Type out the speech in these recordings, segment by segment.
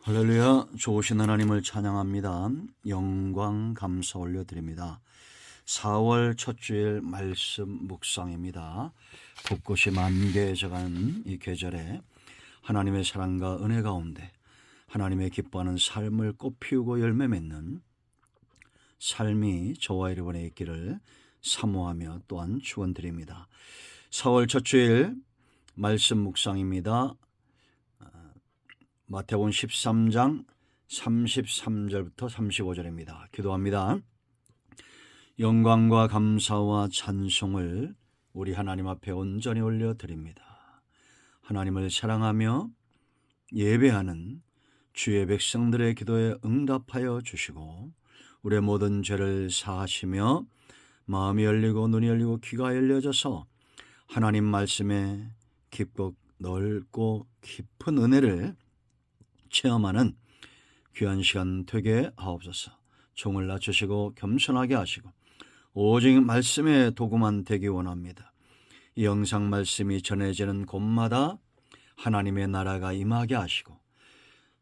할렐루야. 좋으신 하나님을 찬양합니다. 영광 감사 올려드립니다. 4월 첫 주일 말씀 묵상입니다. 벚꽃이 만개해져가는 이 계절에 하나님의 사랑과 은혜 가운데 하나님의 기뻐하는 삶을 꽃피우고 열매 맺는 삶이 저와 여러분의 있기를 사모하며 또한 축원드립니다. 4월 첫 주일 말씀 묵상입니다. 마태복음 13장 33절부터 35절입니다. 기도합니다. 영광과 감사와 찬송을 우리 하나님 앞에 온전히 올려드립니다. 하나님을 사랑하며 예배하는 주의 백성들의 기도에 응답하여 주시고 우리의 모든 죄를 사하시며 마음이 열리고 눈이 열리고 귀가 열려져서 하나님 말씀에 깊고 넓고 깊은 은혜를 체험하는 귀한 시간 되게 하옵소서. 종을 낮추시고 겸손하게 하시고 오직 말씀의 도구만 되기 원합니다. 이 영상 말씀이 전해지는 곳마다 하나님의 나라가 임하게 하시고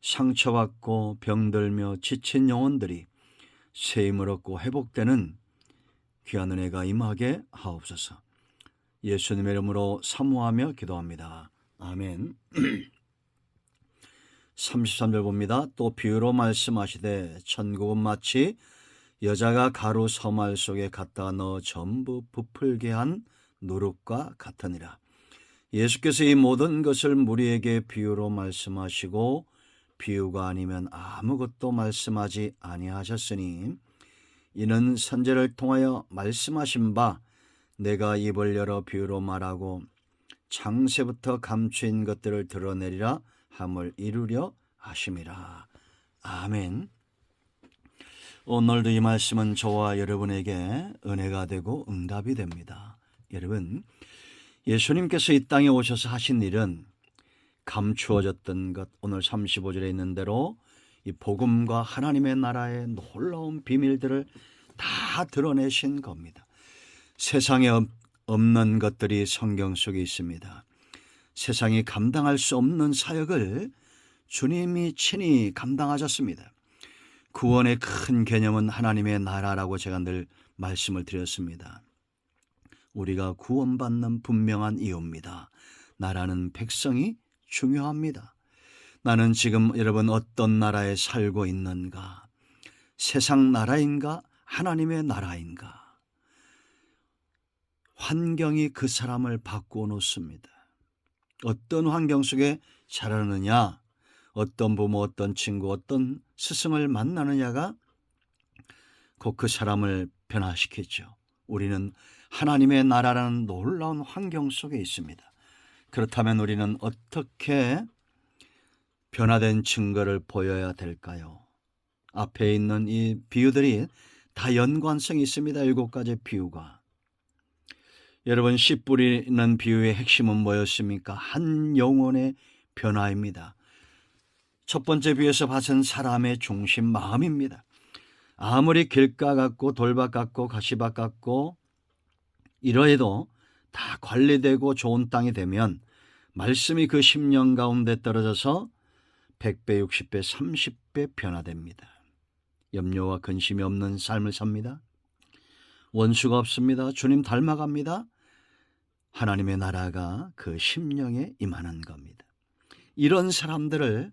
상처받고 병들며 지친 영혼들이 새 힘을 얻고 회복되는 귀한 은혜가 임하게 하옵소서. 예수님의 이름으로 사모하며 기도합니다. 아멘. 33절 봅니다. 또 비유로 말씀하시되 천국은 마치 여자가 가루 서말 속에 갖다 넣어 전부 부풀게 한 누룩과 같으니라. 예수께서 이 모든 것을 무리에게 비유로 말씀하시고 비유가 아니면 아무것도 말씀하지 아니하셨으니 이는 선지자를 통하여 말씀하신 바 내가 입을 열어 비유로 말하고 창세부터 감추인 것들을 드러내리라 함을 이루려 하심이라. 아멘. 오늘도 이 말씀은 저와 여러분에게 은혜가 되고 응답이 됩니다. 여러분, 예수님께서 이 땅에 오셔서 하신 일은 감추어졌던 것, 오늘 35절에 있는 대로 이 복음과 하나님의 나라의 놀라운 비밀들을 다 드러내신 겁니다. 세상에 없는 것들이 성경 속에 있습니다. 세상이 감당할 수 없는 사역을 주님이 친히 감당하셨습니다. 구원의 큰 개념은 하나님의 나라라고 제가 늘 말씀을 드렸습니다. 우리가 구원받는 분명한 이유입니다. 나라는 백성이 중요합니다. 나는 지금 여러분 어떤 나라에 살고 있는가? 세상 나라인가? 하나님의 나라인가? 환경이 그 사람을 바꾸어 놓습니다. 어떤 환경 속에 자라느냐, 어떤 부모, 어떤 친구, 어떤 스승을 만나느냐가 곧 그 사람을 변화시키죠. 우리는 하나님의 나라라는 놀라운 환경 속에 있습니다. 그렇다면 우리는 어떻게 변화된 증거를 보여야 될까요? 앞에 있는 이 비유들이 다 연관성이 있습니다. 7가지 비유가. 여러분, 씨 뿌리는 비유의 핵심은 뭐였습니까? 한 영혼의 변화입니다. 첫 번째 비유에서 봐선 사람의 중심 마음입니다. 아무리 길가 같고 돌밭 같고 가시밭 같고 이러해도 다 관리되고 좋은 땅이 되면 말씀이 그 심령 가운데 떨어져서 100배, 60배, 30배 변화됩니다. 염려와 근심이 없는 삶을 삽니다. 원수가 없습니다. 주님 닮아갑니다. 하나님의 나라가 그 심령에 임하는 겁니다. 이런 사람들을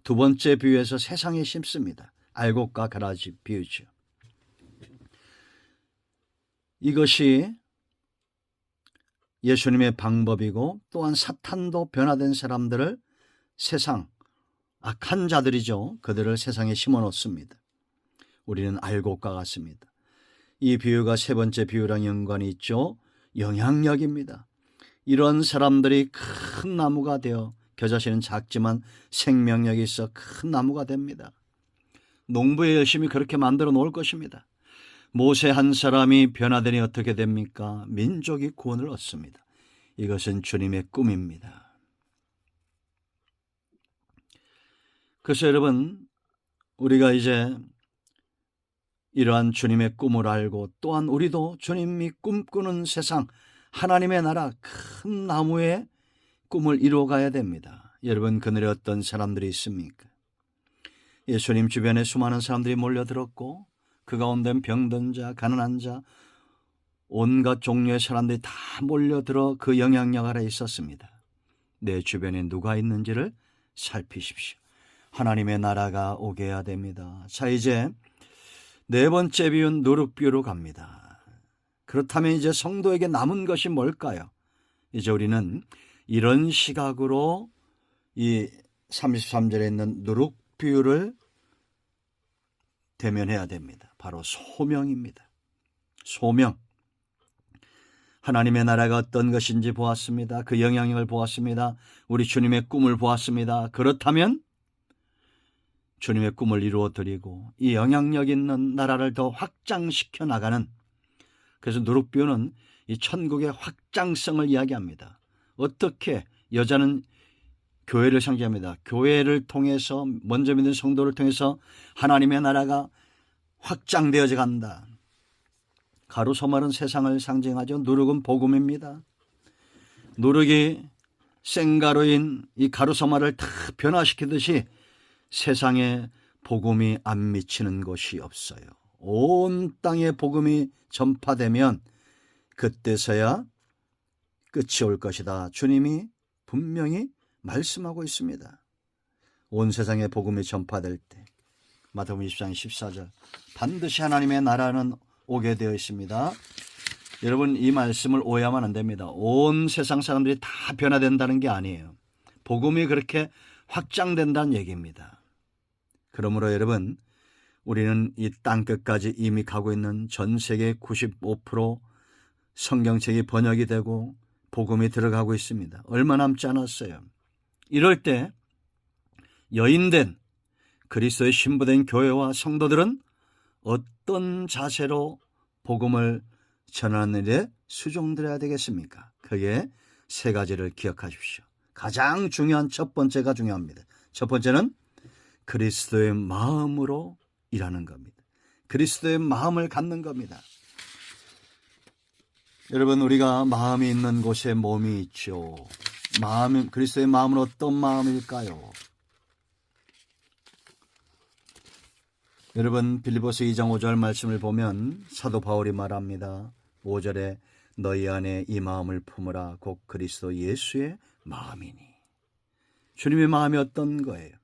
두 번째 비유에서 세상에 심습니다. 알곡과 가라지 비유죠. 이것이 예수님의 방법이고 또한 사탄도 변화된 사람들을 세상, 악한 자들이죠. 그들을 세상에 심어 놓습니다. 우리는 알곡과 같습니다. 이 비유가 세 번째 비유랑 연관이 있죠. 영향력입니다. 이런 사람들이 큰 나무가 되어 겨자씨는 작지만 생명력이 있어 큰 나무가 됩니다. 농부의 열심히 그렇게 만들어 놓을 것입니다. 모세 한 사람이 변화되니 어떻게 됩니까? 민족이 구원을 얻습니다. 이것은 주님의 꿈입니다. 그래서 여러분, 우리가 이제 이러한 주님의 꿈을 알고 또한 우리도 주님이 꿈꾸는 세상, 하나님의 나라 큰 나무의 꿈을 이루어가야 됩니다. 여러분, 그늘에 어떤 사람들이 있습니까? 예수님 주변에 수많은 사람들이 몰려들었고 그 가운데는 병든 자, 가난한 자, 온갖 종류의 사람들이 다 몰려들어 그 영향력 아래 있었습니다. 내 주변에 누가 있는지를 살피십시오. 하나님의 나라가 오게 해야 됩니다. 자, 이제 네 번째 비유는 누룩비유로 갑니다. 그렇다면 이제 성도에게 남은 것이 뭘까요? 이제 우리는 이런 시각으로 이 33절에 있는 누룩비유를 대면해야 됩니다. 바로 소명입니다. 소명. 하나님의 나라가 어떤 것인지 보았습니다. 그 영향력을 보았습니다. 우리 주님의 꿈을 보았습니다. 그렇다면 주님의 꿈을 이루어드리고 이 영향력 있는 나라를 더 확장시켜 나가는, 그래서 누룩비유는 이 천국의 확장성을 이야기합니다. 어떻게? 여자는 교회를 상징합니다. 교회를 통해서, 먼저 믿는 성도를 통해서 하나님의 나라가 확장되어져 간다. 가루소말은 세상을 상징하죠. 누룩은 복음입니다. 누룩이 생가루인 이 가루소말을 다 변화시키듯이 세상에 복음이 안 미치는 곳이 없어요. 온 땅에 복음이 전파되면 그때서야 끝이 올 것이다. 주님이 분명히 말씀하고 있습니다. 온 세상에 복음이 전파될 때, 마태복음 24장 14절, 반드시 하나님의 나라는 오게 되어 있습니다. 여러분, 이 말씀을 오해하면 안 됩니다. 온 세상 사람들이 다 변화된다는 게 아니에요. 복음이 그렇게 확장된다는 얘기입니다. 그러므로 여러분, 우리는 이 땅끝까지 이미 가고 있는 전 세계 95% 성경책이 번역이 되고 복음이 들어가고 있습니다. 얼마 남지 않았어요. 이럴 때 여인된 그리스도의 신부된 교회와 성도들은 어떤 자세로 복음을 전하는 일에 수종들어야 되겠습니까? 그게 세 가지를 기억하십시오. 가장 중요한 첫 번째가 중요합니다. 첫 번째는 그리스도의 마음으로 일하는 겁니다. 그리스도의 마음을 갖는 겁니다. 여러분, 우리가 마음이 있는 곳에 몸이 있죠. 그리스도의 마음은 어떤 마음일까요? 여러분, 빌립보서 2장 5절 말씀을 보면 사도 바울이 말합니다. 5절에 너희 안에 이 마음을 품으라 곧 그리스도 예수의 마음이니. 주님의 마음이 어떤 거예요?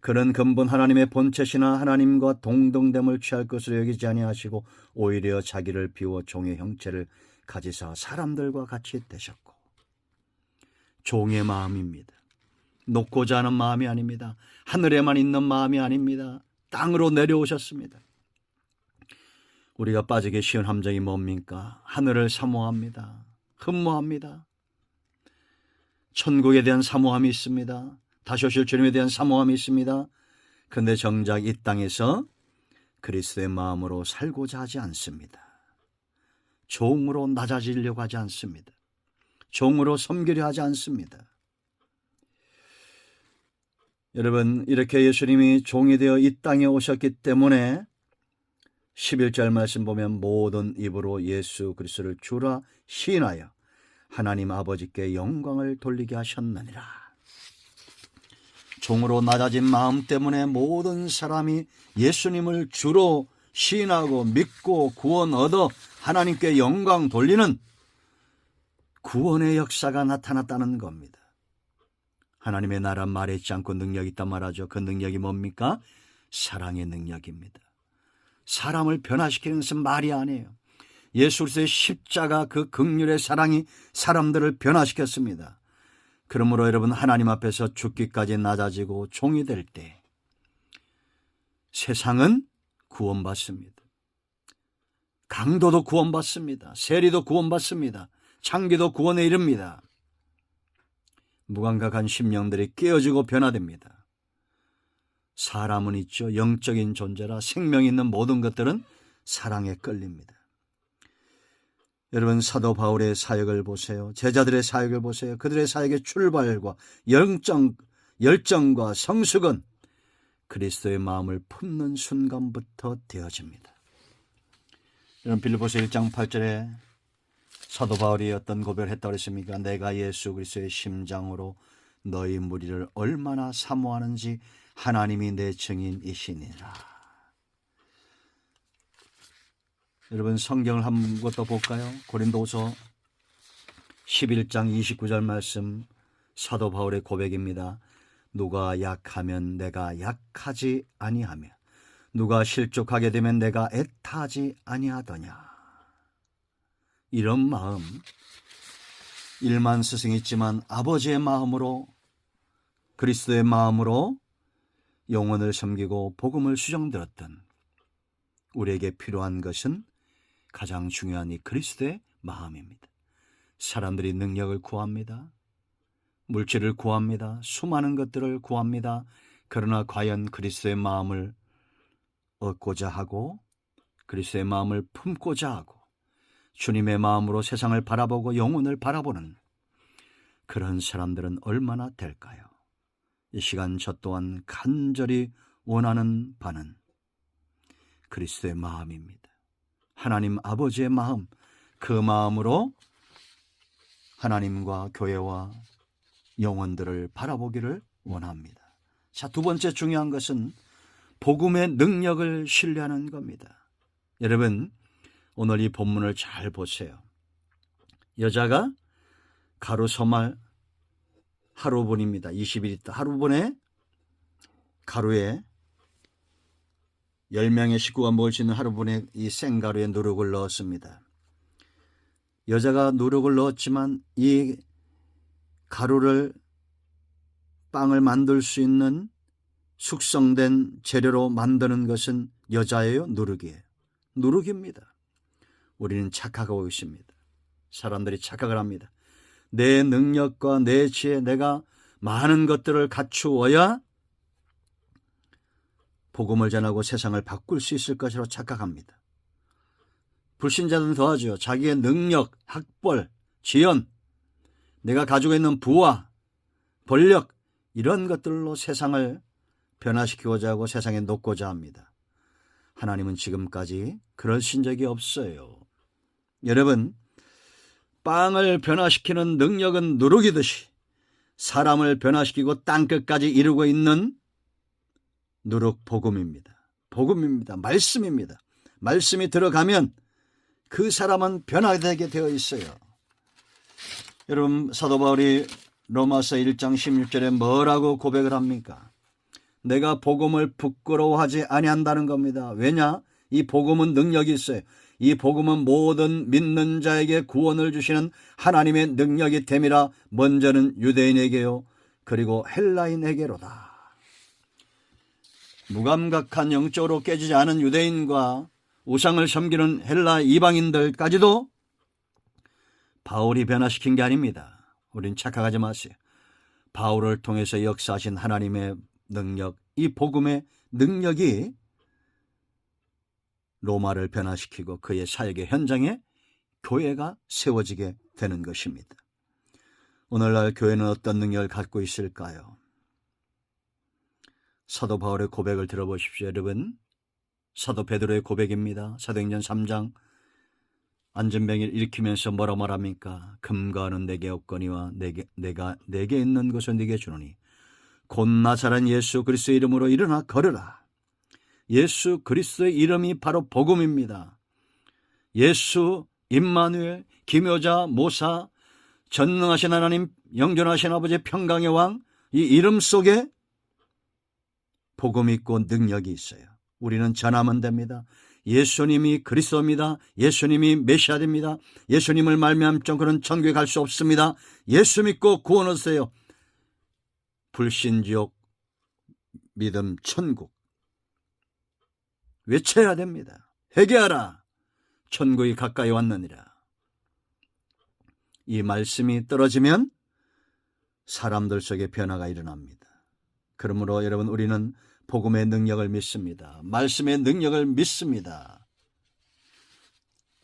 그는 근본 하나님의 본체시나 하나님과 동등됨을 취할 것으로 여기지 아니하시고 오히려 자기를 비워 종의 형체를 가지사 사람들과 같이 되셨고. 종의 마음입니다. 높고자 하는 마음이 아닙니다. 하늘에만 있는 마음이 아닙니다. 땅으로 내려오셨습니다. 우리가 빠지기 쉬운 함정이 뭡니까? 하늘을 사모합니다. 흠모합니다. 천국에 대한 사모함이 있습니다. 다시 오실 주님에 대한 사모함이 있습니다. 그런데 정작 이 땅에서 그리스도의 마음으로 살고자 하지 않습니다. 종으로 낮아지려고 하지 않습니다. 종으로 섬기려 하지 않습니다. 여러분, 이렇게 예수님이 종이 되어 이 땅에 오셨기 때문에 11절 말씀 보면 모든 입으로 예수 그리스도를 주라 시인하여 하나님 아버지께 영광을 돌리게 하셨느니라. 종으로 낮아진 마음 때문에 모든 사람이 예수님을 주로 시인하고 믿고 구원 얻어 하나님께 영광 돌리는 구원의 역사가 나타났다는 겁니다. 하나님의 나라 말에 있지 않고 능력이 있단 말하죠. 그 능력이 뭡니까? 사랑의 능력입니다. 사람을 변화시키는 것은 말이 아니에요. 예수 그리스도의 십자가 그 긍휼의 사랑이 사람들을 변화시켰습니다. 그러므로 여러분, 하나님 앞에서 죽기까지 낮아지고 종이 될 때 세상은 구원받습니다. 강도도 구원받습니다. 세리도 구원받습니다. 창기도 구원에 이릅니다. 무감각한 심령들이 깨어지고 변화됩니다. 사람은 있죠. 영적인 존재라 생명 있는 모든 것들은 사랑에 끌립니다. 여러분, 사도 바울의 사역을 보세요. 제자들의 사역을 보세요. 그들의 사역의 출발과 열정과 성숙은 그리스도의 마음을 품는 순간부터 되어집니다. 여러분, 빌립보서 1장 8절에 사도 바울이 어떤 고백을 했다고 했습니까? 내가 예수 그리스도의 심장으로 너희 무리를 얼마나 사모하는지 하나님이 내 증인이시니라. 여러분 성경을 한 번 더 볼까요? 고린도서 11장 29절 말씀, 사도 바울의 고백입니다. 누가 약하면 내가 약하지 아니하며 누가 실족하게 되면 내가 애타지 아니하더냐. 이런 마음, 일만 스승이지만 아버지의 마음으로, 그리스도의 마음으로 영혼을 섬기고 복음을 수종들었던 우리에게 필요한 것은 가장 중요한 이 그리스도의 마음입니다. 사람들이 능력을 구합니다. 물질을 구합니다. 수많은 것들을 구합니다. 그러나 과연 그리스도의 마음을 얻고자 하고 그리스도의 마음을 품고자 하고 주님의 마음으로 세상을 바라보고 영혼을 바라보는 그런 사람들은 얼마나 될까요? 이 시간 저 또한 간절히 원하는 바는 그리스도의 마음입니다. 하나님 아버지의 마음, 그 마음으로 하나님과 교회와 영혼들을 바라보기를 원합니다. 자, 두 번째 중요한 것은 복음의 능력을 신뢰하는 겁니다. 여러분, 오늘 이 본문을 잘 보세요. 여자가 가루서말 하루분입니다. 21리터 하루분에 가루에 10명의 식구가 먹을 수 있는 하루분에 이 생가루에 누룩을 넣었습니다. 여자가 누룩을 넣었지만 이 가루를 빵을 만들 수 있는 숙성된 재료로 만드는 것은 여자예요? 누룩이에요? 누룩입니다. 우리는 착각하고 있습니다. 사람들이 착각을 합니다. 내 능력과 내 지혜, 내가 많은 것들을 갖추어야 복음을 전하고 세상을 바꿀 수 있을 것이라고 착각합니다. 불신자들은 더하죠. 자기의 능력, 학벌, 지연, 내가 가지고 있는 부와 권력, 이런 것들로 세상을 변화시키고자 하고 세상에 놓고자 합니다. 하나님은 지금까지 그러신 적이 없어요. 여러분, 빵을 변화시키는 능력은 누룩이듯이 사람을 변화시키고 땅끝까지 이루고 있는 누룩 복음입니다. 복음입니다. 말씀입니다. 말씀이 들어가면 그 사람은 변화되게 되어 있어요. 여러분, 사도 바울이 로마서 1장 16절에 뭐라고 고백을 합니까? 내가 복음을 부끄러워하지 아니한다는 겁니다. 왜냐? 이 복음은 능력이 있어요. 이 복음은 모든 믿는 자에게 구원을 주시는 하나님의 능력이 됨이라. 먼저는 유대인에게요, 그리고 헬라인에게로다. 무감각한 영적으로 깨지지 않은 유대인과 우상을 섬기는 헬라 이방인들까지도 바울이 변화시킨 게 아닙니다. 우린 착각하지 마세요. 바울을 통해서 역사하신 하나님의 능력, 이 복음의 능력이 로마를 변화시키고 그의 사역의 현장에 교회가 세워지게 되는 것입니다. 오늘날 교회는 어떤 능력을 갖고 있을까요? 사도 바울의 고백을 들어보십시오. 여러분, 사도 베드로의 고백입니다. 사도행전 3장, 안전병을 일으키면서 뭐라 말합니까? 금과 은은 내게 없거니와 내게 있는 것을 네게 주노니 곧 나사렛 예수 그리스도의 이름으로 일어나 걸으라. 예수 그리스도의 이름이 바로 복음입니다. 예수, 임마누엘, 기묘자, 모사, 전능하신 하나님, 영존하신 아버지의 평강의 왕, 이 이름 속에 복음이 있고 능력이 있어요. 우리는 전하면 됩니다. 예수님이 그리스도입니다. 예수님이 메시아입니다. 예수님을 말미암 그는 천국에 갈 수 없습니다. 예수 믿고 구원 얻으세요. 불신지옥, 믿음, 천국 외쳐야 됩니다. 회개하라, 천국이 가까이 왔느니라. 이 말씀이 떨어지면 사람들 속에 변화가 일어납니다. 그러므로 여러분, 우리는 복음의 능력을 믿습니다. 말씀의 능력을 믿습니다.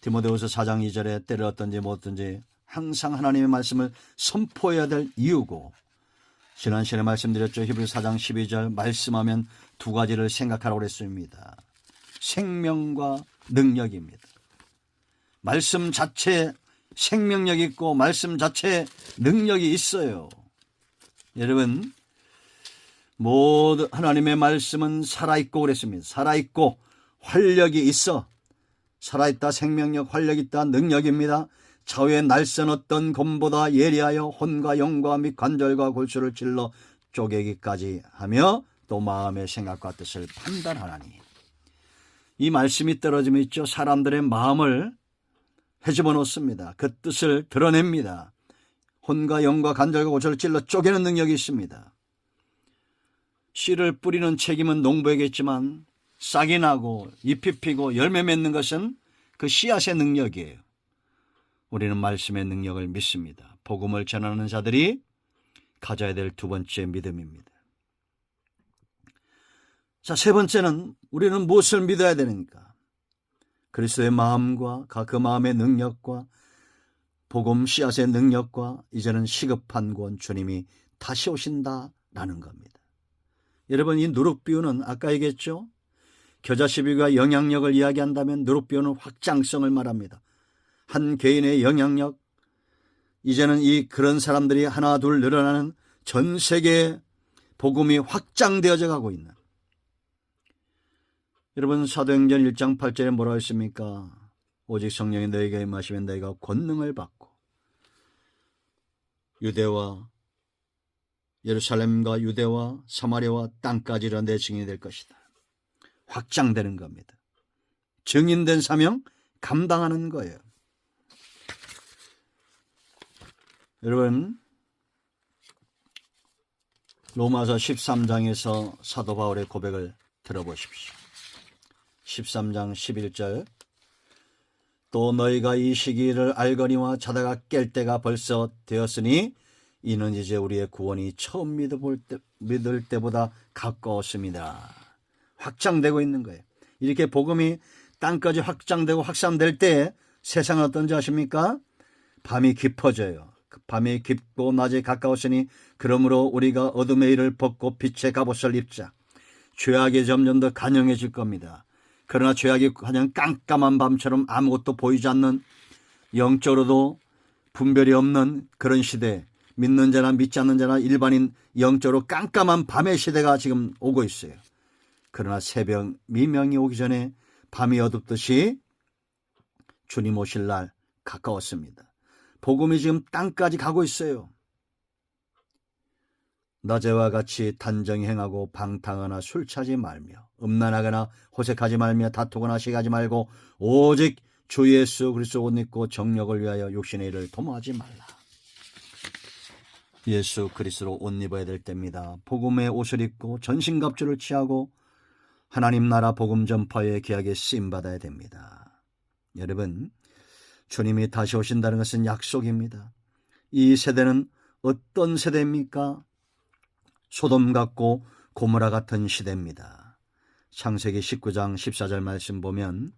디모데후서 4장 2절에 때를 어떤지 뭐든지 항상 하나님의 말씀을 선포해야 될 이유고, 지난 시간에 말씀드렸죠. 히브리서 4장 12절 말씀하면 두 가지를 생각하라고 그랬습니다. 생명과 능력입니다. 말씀 자체에 생명력이 있고 말씀 자체에 능력이 있어요. 여러분, 모든 하나님의 말씀은 살아있고 그랬습니다. 살아있고 활력이 있어. 살아있다, 생명력, 활력 있다, 능력입니다. 좌우의 날선 어떤 곰보다 예리하여 혼과 영과 및 관절과 골수를 찔러 쪼개기까지 하며 또 마음의 생각과 뜻을 판단하나니. 이 말씀이 떨어지면 있죠. 사람들의 마음을 헤집어 놓습니다. 그 뜻을 드러냅니다. 혼과 영과 관절과 골수를 찔러 쪼개는 능력이 있습니다. 씨를 뿌리는 책임은 농부에게 있지만 싹이 나고 잎이 피고 열매 맺는 것은 그 씨앗의 능력이에요. 우리는 말씀의 능력을 믿습니다. 복음을 전하는 자들이 가져야 될 두 번째 믿음입니다. 자, 세 번째는 우리는 무엇을 믿어야 되는가? 그리스도의 마음과 그 마음의 능력과 복음 씨앗의 능력과 이제는 시급한 구원 주님이 다시 오신다라는 겁니다. 여러분, 이 누룩비유는 아까 얘기했죠? 겨자씨비가 영향력을 이야기한다면 누룩비유는 확장성을 말합니다. 한 개인의 영향력, 이제는 그런 사람들이 하나 둘 늘어나는 전 세계에 복음이 확장되어져 가고 있는. 여러분, 사도행전 1장 8절에 뭐라고 했습니까? 오직 성령이 너희에게 임하시면 너희가 권능을 받고 유대와 예루살렘과 유대와 사마리아와 땅까지 내 증인이 될 것이다. 확장되는 겁니다. 증인된 사명 감당하는 거예요. 여러분, 로마서 13장에서 사도 바울의 고백을 들어보십시오. 13장 11절, 또 너희가 이 시기를 알거니와 자다가 깰 때가 벌써 되었으니 이는 이제 우리의 구원이 처음 믿을 때보다 가까웠습니다. 확장되고 있는 거예요. 이렇게 복음이 땅까지 확장되고 확산될 때 세상은 어떤지 아십니까? 밤이 깊어져요. 밤이 깊고 낮이 가까웠으니 그러므로 우리가 어둠의 일을 벗고 빛의 갑옷을 입자. 죄악이 점점 더 간영해질 겁니다. 그러나 죄악이 그냥 깜깜한 밤처럼 아무것도 보이지 않는, 영적으로도 분별이 없는 그런 시대, 믿는 자나 믿지 않는 자나 일반인 영적으로 깜깜한 밤의 시대가 지금 오고 있어요. 그러나 새벽 미명이 오기 전에 밤이 어둡듯이 주님 오실 날 가까웠습니다. 복음이 지금 땅까지 가고 있어요. 낮에와 같이 단정히 행하고 방탕하나 술 차지 말며 음란하거나 호색하지 말며 다투거나 시기하지 말고 오직 주 예수 그리스도 옷 입고 정력을 위하여 육신의 일을 도모하지 말라. 예수 그리스도로 옷 입어야 될 때입니다. 복음의 옷을 입고 전신갑주를 취하고 하나님 나라 복음 전파에 귀하게 쓰임받아야 됩니다. 여러분, 주님이 다시 오신다는 것은 약속입니다. 이 세대는 어떤 세대입니까? 소돔 같고 고모라 같은 시대입니다. 창세기 19장 14절 말씀 보면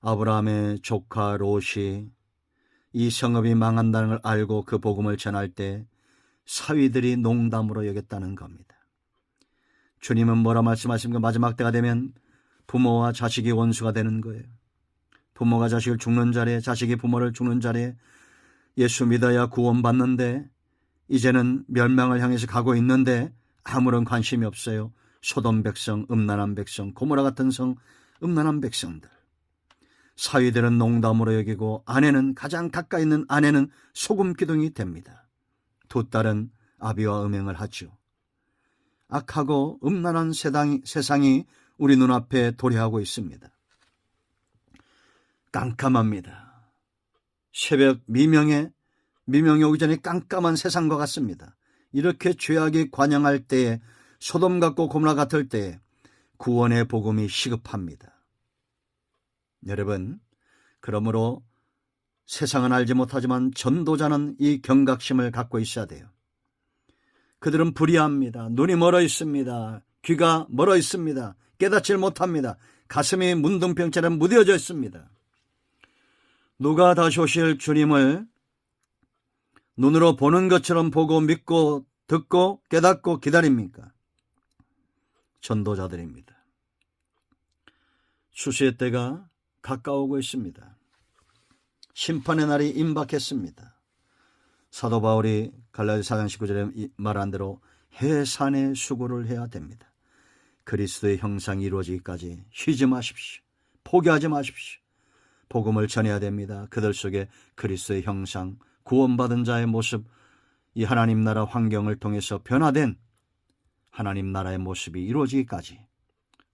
아브라함의 조카 롯이 이 성읍이 망한다는 걸 알고 그 복음을 전할 때 사위들이 농담으로 여겼다는 겁니다. 주님은 뭐라 말씀하십니까? 마지막 때가 되면 부모와 자식이 원수가 되는 거예요. 부모가 자식을 죽는 자리에, 자식이 부모를 죽는 자리에, 예수 믿어야 구원받는데 이제는 멸망을 향해서 가고 있는데 아무런 관심이 없어요. 소돔 백성, 음란한 백성, 고모라 같은 성, 음란한 백성들. 사위들은 농담으로 여기고 아내는, 가장 가까이 있는 아내는 소금 기둥이 됩니다. 두 딸은 아비와 음행을 하죠. 악하고 음란한 세상이 우리 눈앞에 도래하고 있습니다. 깜깜합니다. 새벽 미명이 오기 전에 깜깜한 세상과 같습니다. 이렇게 죄악이 관영할 때에, 소돔 같고 고모라 같을 때에 구원의 복음이 시급합니다. 여러분, 그러므로 세상은 알지 못하지만 전도자는 이 경각심을 갖고 있어야 돼요. 그들은 불의합니다. 눈이 멀어 있습니다. 귀가 멀어 있습니다. 깨닫질 못합니다. 가슴이 문둥병처럼 무뎌져 있습니다. 누가 다시 오실 주님을 눈으로 보는 것처럼 보고 믿고 듣고 깨닫고 기다립니까? 전도자들입니다. 수시의 때가 가까우고 있습니다. 심판의 날이 임박했습니다. 사도 바울이 갈라디아 4장 19절에 말한 대로 해산의 수고를 해야 됩니다. 그리스도의 형상이 이루어지기까지 쉬지 마십시오. 포기하지 마십시오. 복음을 전해야 됩니다. 그들 속에 그리스도의 형상, 구원받은 자의 모습, 이 하나님 나라 환경을 통해서 변화된 하나님 나라의 모습이 이루어지기까지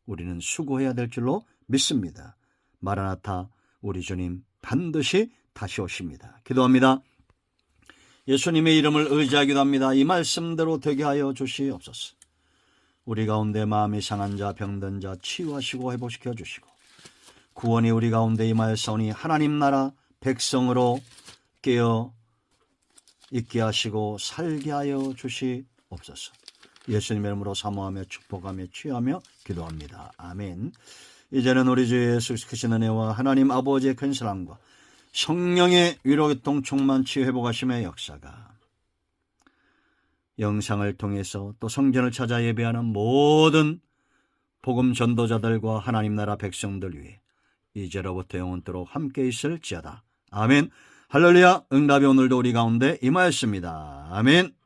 우리는 수고해야 될 줄로 믿습니다. 마라나타, 우리 주님 반드시 다시 오십니다. 기도합니다. 예수님의 이름을 의지하기도 합니다. 이 말씀대로 되게 하여 주시옵소서. 우리 가운데 마음이 상한 자, 병든 자 치유하시고 회복시켜 주시고, 구원이 우리 가운데 임하였사오니 하나님 나라 백성으로 깨어 있게 하시고 살게 하여 주시옵소서. 예수님의 이름으로 사모하며 축복하며 취하며 기도합니다. 아멘. 이제는 우리 주 예수 크신 은혜와 하나님 아버지의 큰 사랑과 성령의 위로교통 충만치 회복하심의 역사가 영상을 통해서 또 성전을 찾아 예배하는 모든 복음 전도자들과 하나님 나라 백성들 위해 이제로부터 영원토록 함께 있을지어다. 아멘. 할렐루야. 응답이 오늘도 우리 가운데 임하였습니다. 아멘.